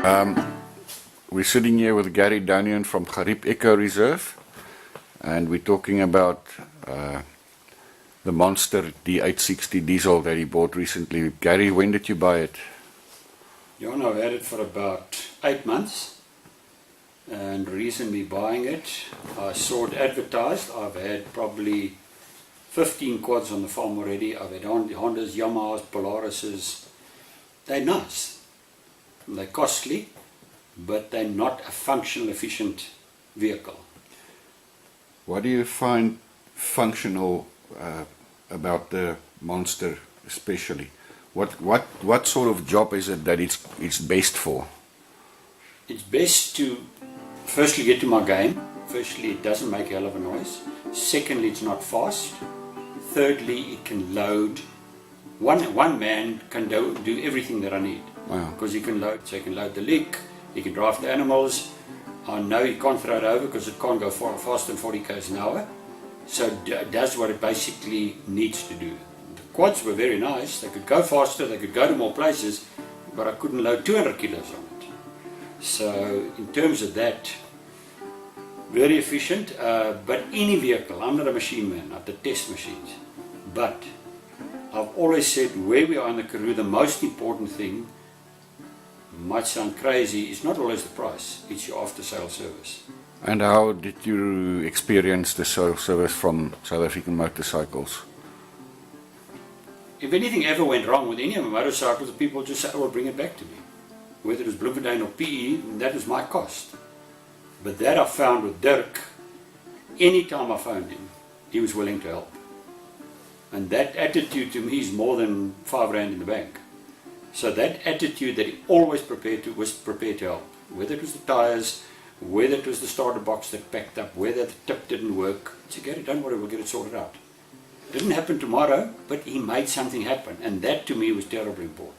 We're sitting here with Gary Dunian from Gariep Eco Reserve, and we're talking about the Monster D860 diesel that he bought recently. Gary, when did you buy it? Jan, I've had it for about 8 months, and the reason we're buying it, I saw it advertised. I've had probably 15 quads on the farm already. I've had Hondas, Yamahas, Polarises. They're nice, they're costly, but they're not a functional, efficient vehicle. What do you find functional about the Monster especially? What sort of job is it that it's best for? It's best to firstly get to my game. Firstly, it doesn't make a hell of a noise. Secondly, it's not fast. Thirdly, it can load. One man can do everything that I need. Wow. Because he can load, so he can load the leek, he can drive the animals. I know he can't throw it over because it can't go faster than 40 k's an hour. So it does what it basically needs to do. The quads were very nice. They could go faster, they could go to more places, but I couldn't load 200 kilos on it. So in terms of that, very efficient, but any vehicle, I'm not a machine man, I detest machines, but I've always said where we are in the Karoo, the most important thing, might sound crazy, is not always the price, it's your after sale service. And how did you experience the service from South African Motorcycles? If anything ever went wrong with any of my motorcycles, the people just said, oh, bring it back to me. Whether it was Bloemfontein or PE, that was my cost. But that I found with Dirk, any time I phoned him, he was willing to help. And that attitude to me is more than 5 rand in the bank. So that attitude that he always was prepared to help. Whether it was the tyres, whether it was the starter box that packed up, whether the tip didn't work. He said, Gary, don't worry, we'll get it sorted out. It didn't happen tomorrow, but he made something happen. And that to me was terribly important.